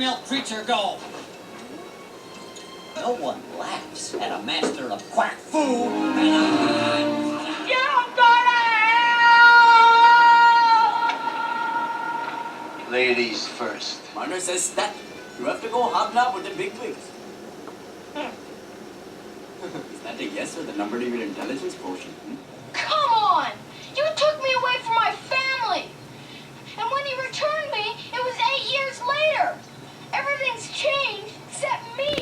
milk creature go? No one laughs at a master of quack food. You gotta help! Ladies first. Mother says that you have to go hobnob with the big wigs. Is that a yes or the number to your intelligence quotient? Come on! You took me away from my family! And when you returned me, it was 8 years later! Everything's changed except me!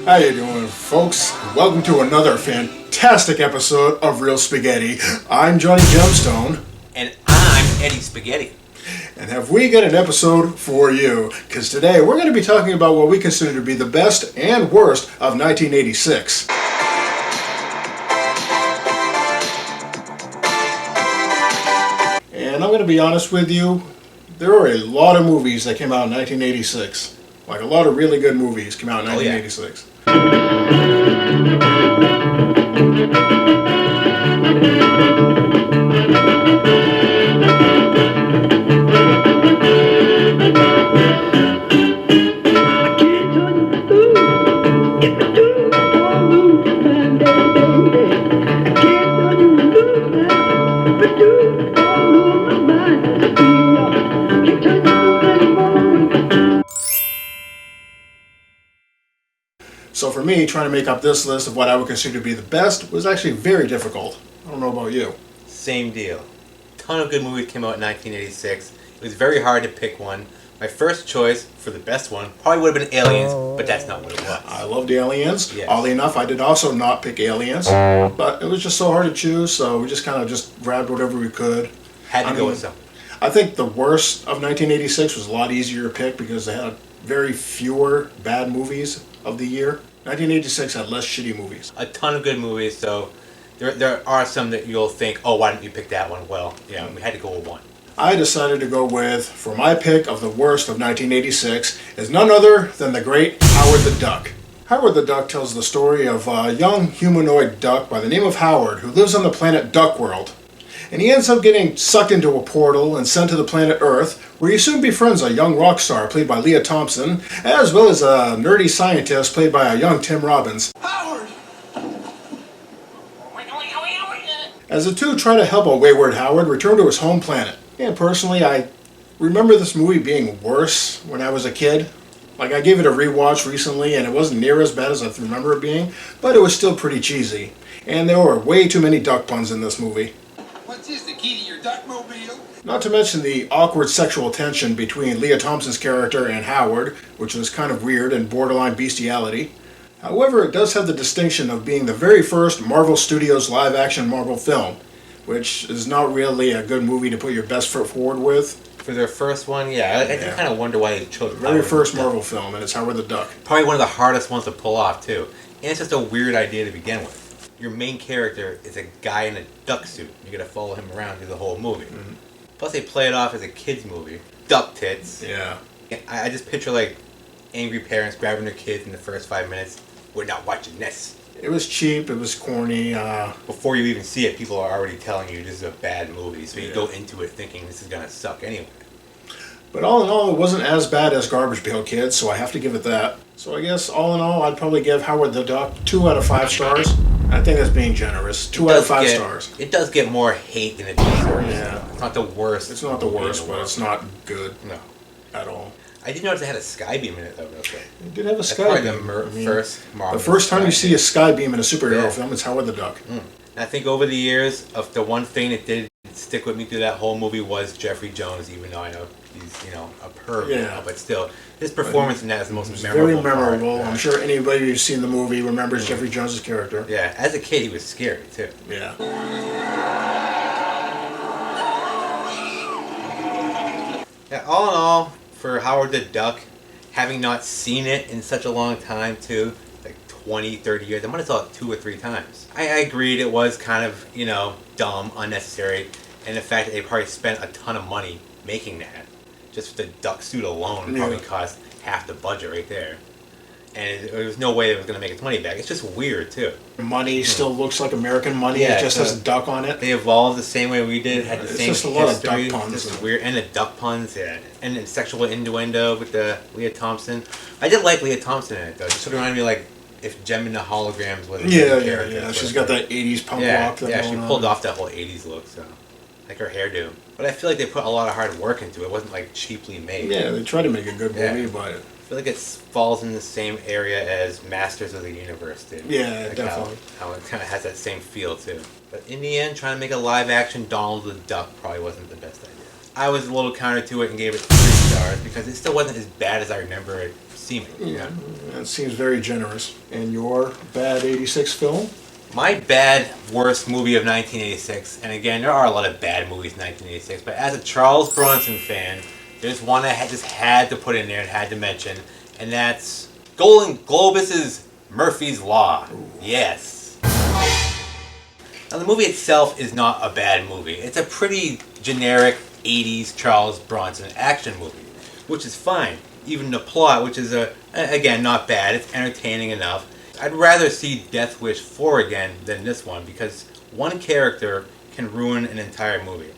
How you doing, folks? Welcome to another fantastic episode of Real Spaghetti. I'm Johnny Gemstone. And I'm Eddie Spaghetti. And have we got an episode for you? Because today we're going to be talking about what we consider to be the best and worst of 1986. And I'm going to be honest with you, there were a lot of movies that came out in 1986. Like a lot of really good movies came out in 1986. So for me, trying to make up this list of what I would consider to be the best was actually very difficult. I don't know about you. Same deal. Ton of good movies came out in 1986. It was very hard to pick one. My first choice for the best one probably would have been Aliens, but that's not what it was. I loved Aliens. Yes. Oddly enough, I did also not pick Aliens, but it was just so hard to choose, so we just kind of just grabbed whatever we could. Had to go with something. I think the worst of 1986 was a lot easier to pick because they had very fewer bad movies of the year. 1986 had less shitty movies. A ton of good movies, so there are some that you'll think, oh, why didn't you pick that one? Well, yeah, we had to go with one. I decided to go with, for my pick of the worst of 1986, is none other than the great Howard the Duck. Howard the Duck tells the story of a young humanoid duck by the name of Howard who lives on the planet Duck World. And he ends up getting sucked into a portal and sent to the planet Earth, where he soon befriends a young rock star played by Leah Thompson, as well as a nerdy scientist played by a young Tim Robbins. Howard! As the two try to help a wayward Howard return to his home planet. And personally, I remember this movie being worse when I was a kid. Like, I gave it a rewatch recently, and it wasn't near as bad as I remember it being, but it was still pretty cheesy. And there were way too many duck puns in this movie. What's this, the key to your duckmobile? Not to mention the awkward sexual tension between Leah Thompson's character and Howard, which was kind of weird and borderline bestiality. However, it does have the distinction of being the very first Marvel Studios live-action Marvel film, which is not really a good movie to put your best foot forward with. For their first one, I did kind of wonder why they chose The very first Marvel film, and it's Howard the Duck. Probably one of the hardest ones to pull off, too. And it's just a weird idea to begin with. Your main character is a guy in a duck suit. You're going to follow him around through the whole movie. Mm-hmm. Plus, they play it off as a kid's movie. Duck tits. Yeah. I just picture, like, angry parents grabbing their kids in the first 5 minutes. We're not watching this. It was cheap. It was corny. Before you even see it, people are already telling you this is a bad movie, so you Yeah. go into it thinking this is gonna suck anyway. But all in all, it wasn't as bad as Garbage Pail Kids, so I have to give it that. So I guess all in all, I'd probably give Howard the Duck 2 out of 5 stars. I think that's being generous. 2 out of 5 stars. It does get more hate than it deserves. Yeah. It's not the worst. It's not the movie in worst, but world. it's not good No. at all. I did notice it had a sky beam in it though. Real quick. It did have a That's sky probably beam. the first Marvel The first time you sky see beam. a sky beam in a superhero Yeah. film, it's Howard the Duck. And I think over the years, of the one thing that did stick with me through that whole movie was Jeffrey Jones. Even though I know he's a perv Yeah. now, but still, his performance in that is the most It's memorable. very memorable. part. I'm sure anybody who's seen the movie remembers Jeffrey Jones' character. Yeah, as a kid, he was scary too. Yeah. Yeah, all in all, for Howard the Duck, having not seen it in such a long time too, like 20, 30 years, I might have saw it 2 or 3 times. I agreed it was kind of, dumb, unnecessary, and the fact that they probably spent a ton of money making that. Just the duck suit alone probably Yeah. cost half the budget right there. And there was no way they was going to make its money back. It's just weird too. Money still looks like American money. Yeah, it just it's has a duck on it. They evolved the same way we did. Had the It's same just a lot of history. duck puns. Just weird, and the duck puns, yeah, and the sexual innuendo with the Leah Thompson. I did like Leah Thompson in it though. It just sort of reminded me like if Gem in the Holograms was a Yeah, main yeah, character. yeah. sort She's of got thing. that 80s punk Yeah, rock. yeah. She going pulled on. off that whole '80s look, so like her hairdo. But I feel like they put a lot of hard work into it. It wasn't like cheaply made. Yeah, they tried to make a good Yeah. movie, but I feel like it falls in the same area as Masters of the Universe did. Yeah, Like definitely. How it kind of has that same feel too. But in the end, trying to make a live action Donald the Duck probably wasn't the best idea. I was a little counter to it and gave it 3 stars because it still wasn't as bad as I remember it seeming. yeah, that seems very generous. And your bad 86 film? My bad worst movie of 1986, and again, there are a lot of bad movies in 1986, but as a Charles Bronson fan, there's one I just had to put in there and had to mention, and that's Golden Globus's Murphy's Law. Yes. Now, the movie itself is not a bad movie. It's a pretty generic 80s Charles Bronson action movie, which is fine. Even the plot, which is, again, not bad. It's entertaining enough. I'd rather see Death Wish 4 again than this one because one character can ruin an entire movie.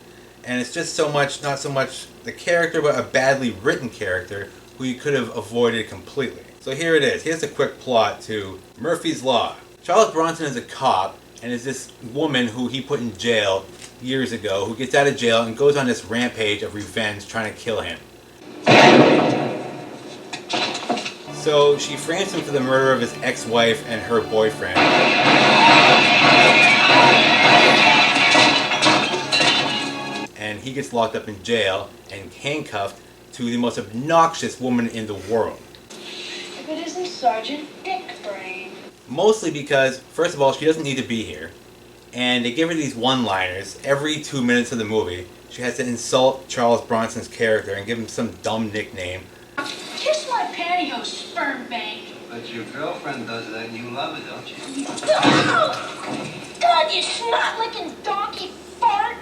And it's just not so much the character, but a badly written character who you could have avoided completely. So here it is. Here's a quick plot to Murphy's Law. Charles Bronson is a cop and is this woman who he put in jail years ago who gets out of jail and goes on this rampage of revenge trying to kill him. So she frames him for the murder of his ex-wife and her boyfriend. And he gets locked up in jail and handcuffed to the most obnoxious woman in the world. If it isn't Sergeant Dick Brain. Mostly because, first of all, she doesn't need to be here. And they give her these one-liners every 2 minutes of the movie. She has to insult Charles Bronson's character and give him some dumb nickname. Kiss my pantyhose, sperm bank. But your girlfriend does that and you love it, don't you? God, you snot-licking donkey fart!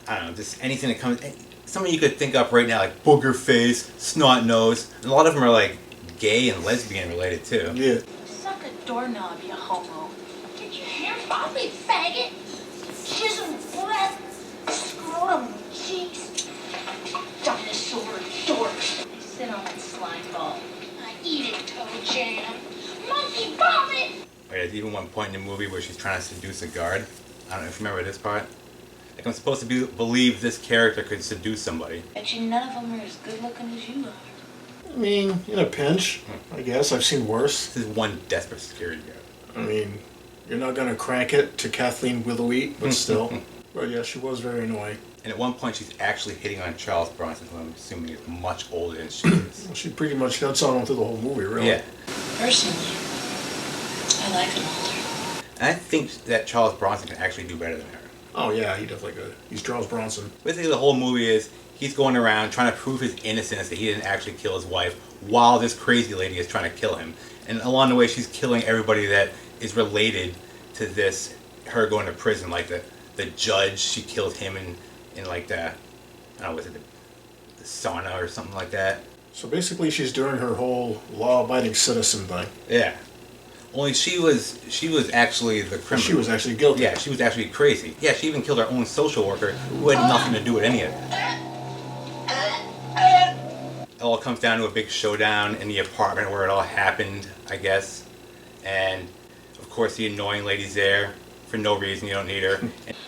I don't know, just anything that comes... Something you could think up right now, like booger face, snot nose. And a lot of them are like gay and lesbian related too. Yeah. Suck a doorknob, you homo. Get your hands off me, faggot! Chisel breath, scrotum cheeks. Dinosaur dork. I sit on that slime ball. I eat it, toe jam. Monkey vomit! There's even one point in the movie where she's trying to seduce a guard. I don't know if you remember this part. Like I'm supposed to believe this character could seduce somebody. Bet you none of them are as good looking as you are. I mean, in a pinch, I guess. I've seen worse. This is one desperate security guard. I mean, you're not going to crank it to Kathleen Willowheat, but still. But yeah, she was very annoying. And at one point she's actually hitting on Charles Bronson, who I'm assuming is much older than she is. Well, she pretty much hits on him through the whole movie, really. Yeah. Personally, I like them older. And I think that Charles Bronson can actually do better than her. Oh, yeah, he definitely could. He's Charles Bronson. Basically, the whole movie is he's going around trying to prove his innocence that he didn't actually kill his wife while this crazy lady is trying to kill him. And along the way, she's killing everybody that is related to this, her going to prison. Like the judge, she killed him in like the, I don't know, was it the sauna or something like that? So basically, she's doing her whole law-abiding citizen thing. Yeah. Only she was actually the criminal. She was actually guilty. Yeah, she was actually crazy. Yeah, she even killed her own social worker who had nothing to do with any of it. It all comes down to a big showdown in the apartment where it all happened, I guess. And of course the annoying lady's there for no reason, you don't need her.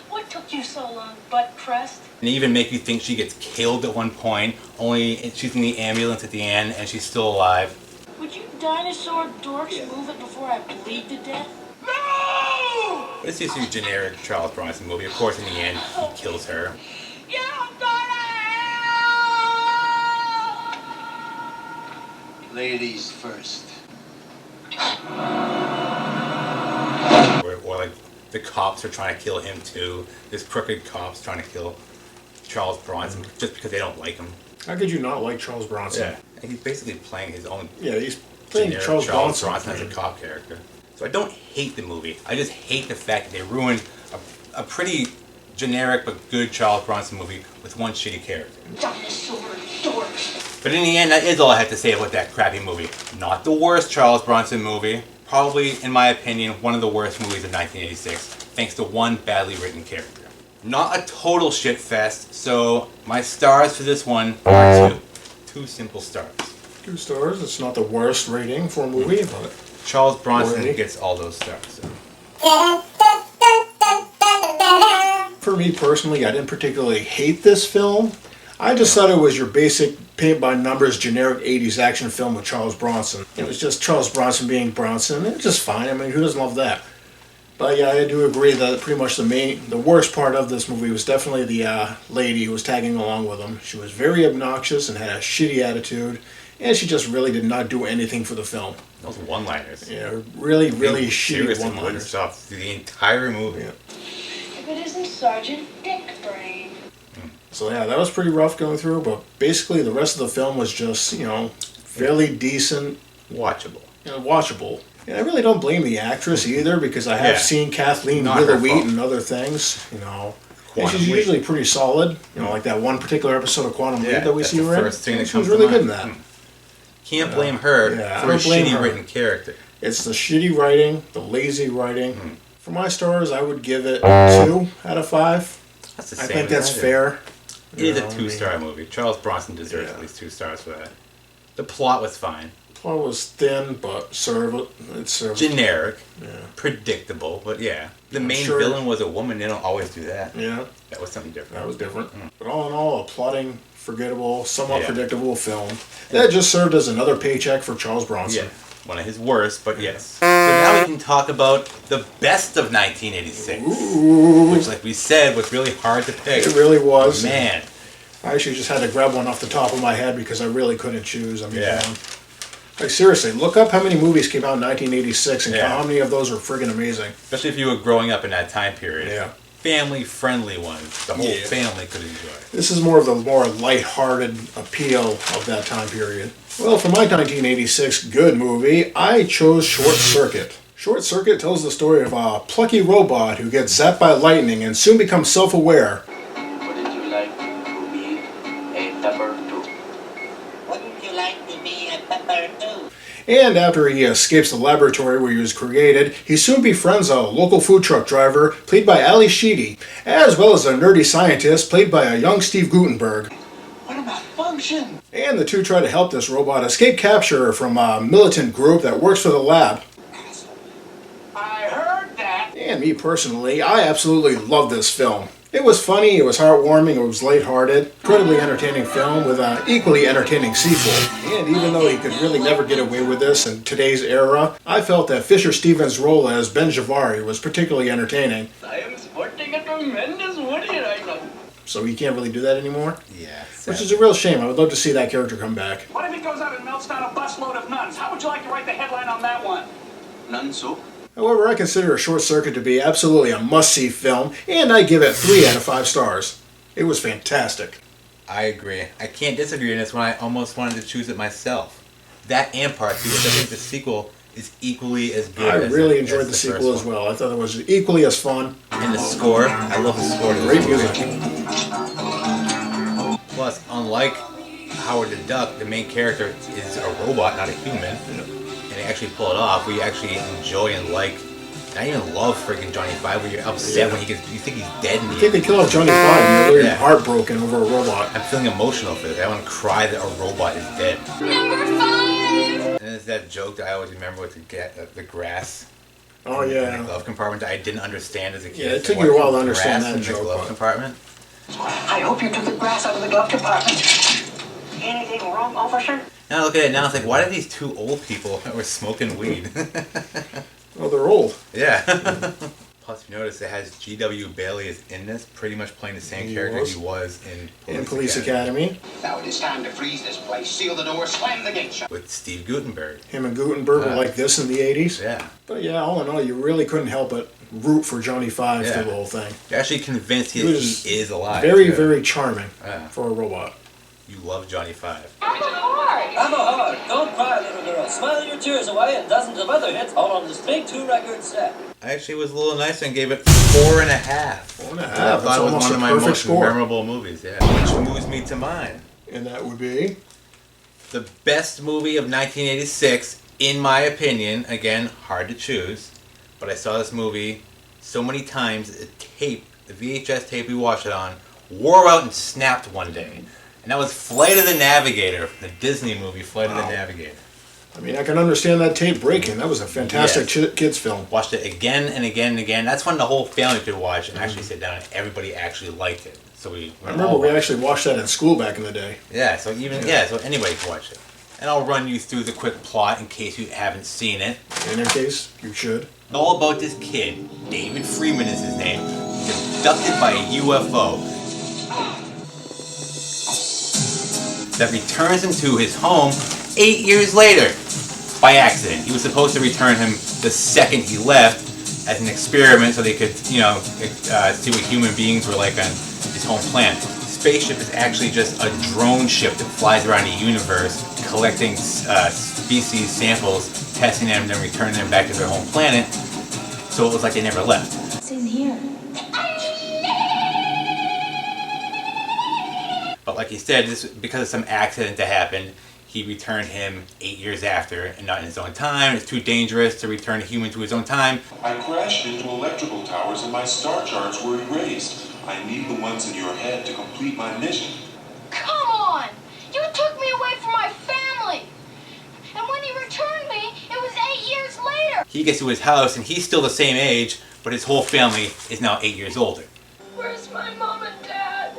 What took you so long, butt crust? And they even make you think she gets killed at one point, only she's in the ambulance at the end and she's still alive. Would you dinosaur dorks move it before I bleed to death? No! But it's just a generic Charles Bronson movie. Of course, in the end, he kills her. You gonna hell! Ladies first. Or like the cops are trying to kill him too. There's crooked cops trying to kill Charles Bronson just because they don't like him. How could you not like Charles Bronson? And he's basically playing his own Yeah, he's playing generic Charles Bronson Bronson. as a cop character. So I don't hate the movie. I just hate the fact that they ruined a pretty generic but good Charles Bronson movie with one shitty character. Dinosaur dorks. But in the end, that is all I have to say about that crappy movie. Not the worst Charles Bronson movie. Probably, in my opinion, one of the worst movies of 1986, thanks to one badly written character. Not a total shit fest, so my stars for this one are 2. 2 simple stars. 2 stars. It's not the worst rating for a movie, but Charles Bronson Already? gets all those stars. So. for me personally, I didn't particularly hate this film. I just thought it was your basic paint-by-numbers generic 80s action film with Charles Bronson. It was just Charles Bronson being Bronson. It was just fine. I mean, who doesn't love that? But yeah, I do agree that pretty much the worst part of this movie was definitely the lady who was tagging along with him. She was very obnoxious and had a shitty attitude, and she just really did not do anything for the film. Those one-liners. Yeah, really, really Serious shitty and good one-liners. stuff through the entire movie. Yeah. If it isn't Sergeant Dick Brain. So yeah, that was pretty rough going through, but basically the rest of the film was just, fairly decent, Watchable. watchable. And I really don't blame the actress either, because I have Yeah. seen Kathleen Not her Wheat fault. and other things, And Quantum she's Leap. usually pretty solid, like that one particular episode of Quantum Leap that we that's see the her in. first thing that She comes was really to good in mind. that. Can't blame her Yeah, I for a don't blame shitty her. written character. It's the shitty writing, the lazy writing. For my stars, I would give it 2 out of 5. That's the I same think as that's I did. fair. It is You know, a I mean, 2-star movie. Charles Bronson deserves Yeah. at least 2 stars for that. The plot was fine. Plot was thin, but it's serviceable. Generic. Yeah. Predictable, but yeah. The main sure. villain was a woman. They don't always do that. Yeah, That was something different. that was different. But all in all, a plotting, forgettable, somewhat Yeah. predictable film that just served as another paycheck for Charles Bronson. Yeah. One of his worst, but yes. So now we can talk about the best of 1986. Ooh, Which, like we said, was really hard to pick. it really was. Man. I actually just had to grab one off the top of my head because I really couldn't choose. I mean, Yeah. like seriously, look up how many movies came out in 1986 and Yeah. count how many of those were friggin' amazing. Especially if you were growing up in that time period. Yeah. Family-friendly ones. The whole Yeah. family could enjoy. This is more of the more light-hearted appeal of that time period. Well, for my 1986 good movie, I chose Short Circuit. Short Circuit tells the story of a plucky robot who gets zapped by lightning and soon becomes self-aware. Wouldn't you like to be a pepper too? Wouldn't you like to be a pepper too? And after he escapes the laboratory where he was created, he soon befriends a local food truck driver, played by Ali Sheedy, as well as a nerdy scientist, played by a young Steve Gutenberg. What about function? And the two try to help this robot escape capture from a militant group that works for the lab. I heard that. And me personally, I absolutely love this film. It was funny, it was heartwarming, it was lighthearted, incredibly entertaining film with an equally entertaining sequel. And even though he could really never get away with this in today's era, I felt that Fisher Stevens' role as Ben Javari was particularly entertaining. I am sporting a tremendous Woody right now. So he can't really do that anymore, Yeah. which is a real shame. I would love to see that character come back. What if he goes out and melts down a busload of nuns? How would you like to write the headline on that one? None soup? However, I consider A Short Circuit to be absolutely a must-see film, and I give it 3 out of 5 stars. It was fantastic. I agree. I can't disagree on this one. I almost wanted to choose it myself. That and part 2, which I think the sequel is equally as good. I as really the- enjoyed as the first sequel as one. well. I thought it was equally as fun. And the score, I love the score. To this Great movie. music. Plus, unlike Howard the Duck, the main character is a robot, not a human. and they actually pull it off, where you actually enjoy and like, not even love freaking Johnny Five, where you're upset when you think he's dead. I think they kill off Johnny Five and you're Yeah. heartbroken over a robot. I'm feeling emotional for this. I want to cry that a robot is dead. Number 5! And it's that joke that I always remember with the grass. Oh, In the yeah. glove compartment that I didn't understand as a kid. Yeah, it So took you a while to what, understand grass that in the joke, glove but- compartment. I hope you took the grass out of the glove compartment. Anything wrong, officer? Now I look at it now, it's like, why are these two old people that were smoking weed? Oh, they're old. Yeah. Plus, if you notice, it has G.W. Bailey is in this, pretty much playing the same He character was. he was in Police Academy. Now it is time to freeze this place, seal the door, slam the gate shut. with Steve Guttenberg. Him and Gutenberg were like this in the 80s. Yeah. But yeah, all in all, you really couldn't help but root for Johnny Five Yeah. through the whole thing. You're actually convinced he was is alive. Very, too. very charming Yeah. for a robot. You love Johnny Five. I'm a heart! I'm a heart. Don't cry, little girl. Smile your tears away and dozens of other hits all on this big 2-record set. I actually was a little nicer and gave it 4.5. 4.5. I That's thought it was almost one a of my perfect most score. memorable movies. Yeah. Which moves me to mine. And that would be The best movie of 1986, in my opinion. Again, hard to choose. But I saw this movie so many times, the VHS tape we watched it on, wore out and snapped one day. And that was Flight of the Navigator, the Disney movie, Flight of the Navigator. I mean, I can understand that tape breaking. That was a fantastic kids film. Watched it again and again and again. That's when the whole family could watch and actually sit down and everybody actually liked it. So we I remember we actually watched that in school back in the day. Yeah, so so anybody can watch it. And I'll run you through the quick plot in case you haven't seen it. And in case you should. It's all about this kid, David Freeman is his name. He's abducted by a UFO that returns him to his home 8 years later by accident. He was supposed to return him the second he left as an experiment so they could, see what human beings were like on his home planet. The spaceship is actually just a drone ship that flies around the universe, collecting species samples, testing them, and then returning them back to their home planet. So it was like they never left. It's in here. But like he said, because of some accident that happened, he returned him 8 years after, and not in his own time. It's too dangerous to return a human to his own time. I crashed into electrical towers and my star charts were erased. I need the ones in your head to complete my mission. Come on! You took me away from my family! And when you returned me, it was 8 years later! He gets to his house, and he's still the same age, but his whole family is now 8 years older. Where's my mom and dad?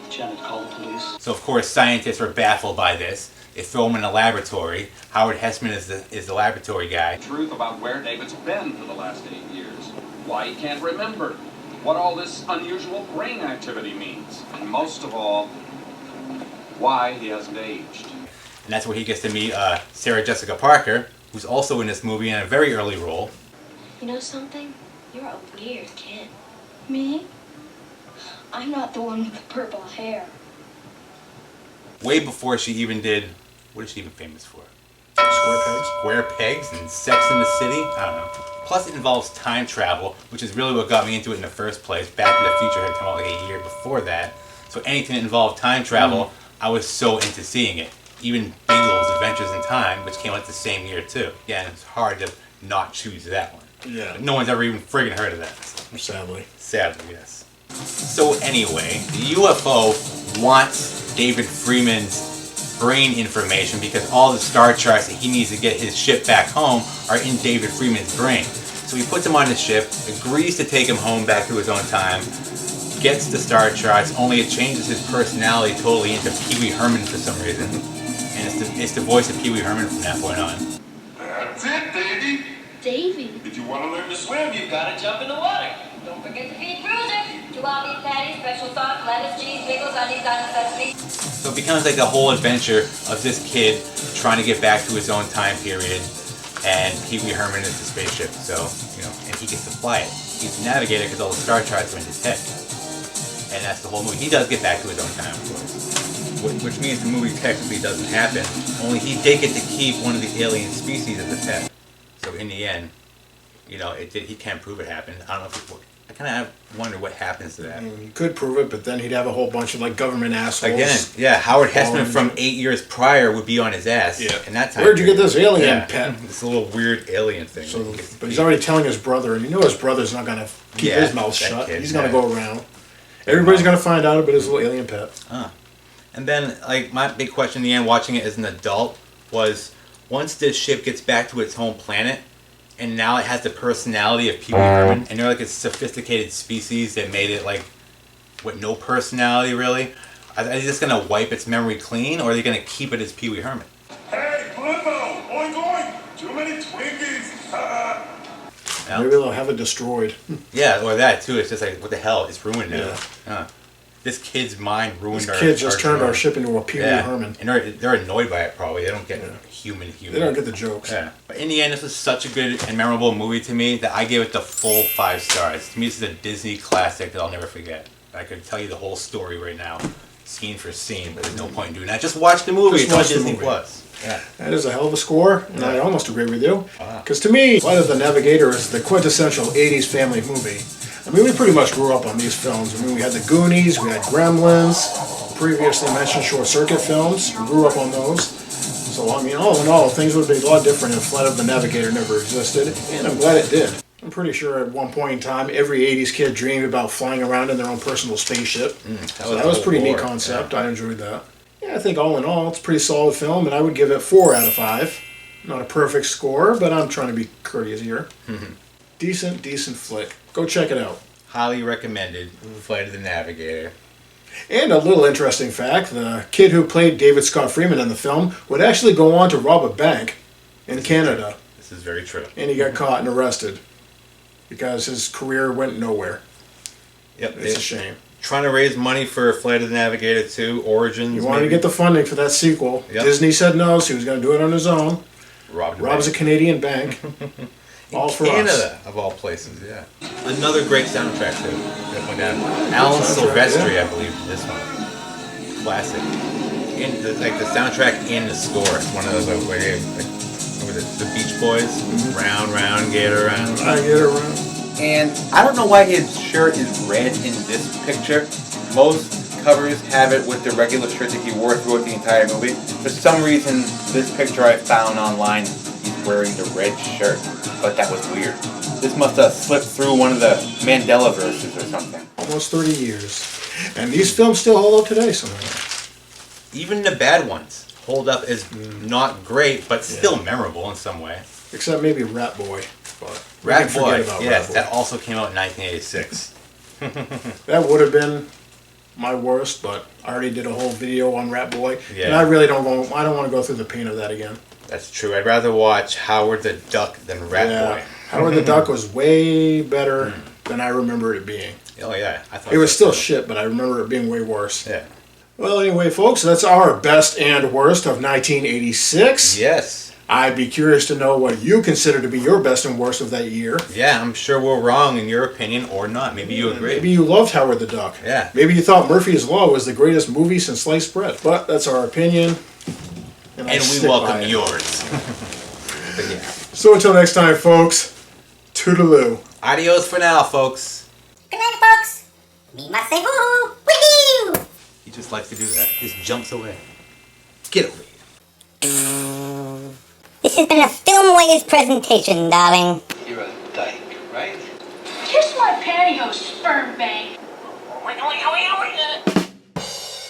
Janet called the police. So of course, scientists are baffled by this. They throw him in a laboratory. Howard Hessman is the laboratory guy. Truth about where David's been for the last 8 years. Why he can't remember. What all this unusual brain activity means. And most of all, why he hasn't aged. And that's where he gets to meet Sarah Jessica Parker, who's also in this movie in a very early role. You know something? You're a weird kid. Me? I'm not the one with the purple hair. Way before she even did, what is she even famous for? Square pegs. Square pegs and Sex in the City? I don't know. Plus it involves time travel, which is really what got me into it in the first place. Back to the Future had come out like a year before that. So anything that involved time travel, I was so into seeing it. Even Bingle's Adventures in Time, which came out the same year too. Yeah, and it's hard to not choose that one. Yeah. No one's ever even friggin' heard of that. Sadly. Sadly, yes. So anyway, the UFO wants David Freeman's brain information because all the star charts that he needs to get his ship back home are in David Freeman's brain. So he puts him on the ship, agrees to take him home back to his own time, gets the star charts, only it changes his personality totally into Pee Wee Herman for some reason. And it's the voice of Pee Wee Herman from that point on. That's it, Davey. Davy? If you want to learn to swim, you've got Gotta jump in the water. Don't forget to feed Bruiser. 2 all beef patties, special sauce, lettuce, cheese, pickles, onions, on sesame. So it becomes like a whole adventure of this kid trying to get back to his own time period, and Pee Wee Herman is the spaceship, so, and he gets to fly it. He's the navigator because all the star charts are in his head. And that's the whole movie. He does get back to his own time, of course. Which means the movie technically doesn't happen, only he did get to keep one of the alien species as a pet. So in the end, he can't prove it happened. I don't know if kind of wonder what happens to that. He could prove it, but then he'd have a whole bunch of like government assholes. Again, yeah, Howard Hessman from 8 years prior would be on his ass. Yeah. And that time Where'd you get this alien pet? This little weird alien thing. So, but he's already telling his brother, and you know his brother's not going to keep his mouth shut. Kid, he's going to go around. Everybody's going to find out about his little alien pet. And then, like, my big question in the end, watching it as an adult, was once this ship gets back to its home planet, and now it has the personality of Pee Wee Herman, and they're like a sophisticated species that made it, like, with no personality, really, are they just going to wipe its memory clean, or are they going to keep it as Pee Wee Herman? Hey, Blippo! Oink oink! Too many Twinkies! Maybe they'll have it destroyed. Yeah, or that, too. It's just like, what the hell? It's ruined now. This kid's mind ruined our... This kid just turned our ship into a Pee Wee Herman. And they're annoyed by it, probably. They don't get human. They don't get the jokes. Yeah. But in the end, this was such a good and memorable movie to me that I gave it the full 5 stars. To me, this is a Disney classic that I'll never forget. I could tell you the whole story right now, scene for scene, but there's no point in doing that. Just watch the movie. It's on Disney Plus. Yeah. That is a hell of a score, and I almost agree with you. Because to me, Flight of the Navigator is the quintessential 80s family movie. I mean, we pretty much grew up on these films. I mean, we had the Goonies, we had Gremlins, previously mentioned short circuit films. We grew up on those. So, I mean, all in all, things would be a lot different if Flight of the Navigator never existed, and I'm glad it did. I'm pretty sure at one point in time, every 80s kid dreamed about flying around in their own personal spaceship. That was a pretty neat concept. I enjoyed that. Yeah, I think all in all, it's a pretty solid film, and I would give it 4 out of 5. Not a perfect score, but I'm trying to be courteous here. Decent flick. Go check it out. Highly recommended. Flight of the Navigator. And a little interesting fact, the kid who played David Scott Freeman in the film would actually go on to rob a bank in Canada. This is very true. And he got caught and arrested because his career went nowhere. Yep. It's a shame. Trying to raise money for Flight of the Navigator 2, Origins. He wanted to get the funding for that sequel. Yep. Disney said no, so he was going to do it on his own. Robs a Canadian bank. All for Canada, of all places, yeah. Another great soundtrack, too. Alan Silvestri, I believe, this one. Classic. And the soundtrack and the score. It's one of those where they, the Beach Boys. Round, round, get around. I get around. And I don't know why his shirt is red in this picture. Most covers have it with the regular shirt that he wore throughout the entire movie. For some reason, this picture I found online, he's wearing the red shirt. But that was weird. This must have slipped through one of the Mandela verses or something. Almost 30 years. And these films still hold up today somehow. Even the bad ones hold up as not great, but still memorable in some way. Except maybe Rat Boy. But Rat Boy, yes, that also came out in 1986. That would have been my worst, but I already did a whole video on Rat Boy. Yeah. And I really don't want to go through the pain of that again. That's true. I'd rather watch Howard the Duck than Rat Boy. Howard the Duck was way better than I remember it being. Oh, yeah. I thought it was still shit, but I remember it being way worse. Yeah. Well, anyway, folks, that's our best and worst of 1986. Yes. I'd be curious to know what you consider to be your best and worst of that year. Yeah, I'm sure we're wrong in your opinion or not. Maybe you agree. Maybe you loved Howard the Duck. Yeah. Maybe you thought Murphy's Law was the greatest movie since sliced bread. But that's our opinion. And we welcome yours. But yeah. So until next time, folks, toodaloo. Adios for now, folks. Good night, folks. Me must say woo-hoo. Woohoo! He just likes to do that. He just jumps away. Get over here. This has been a Filmways presentation, darling. You're a dyke, right? Kiss my pantyhose, sperm bank. Oink, oink, oink, oink.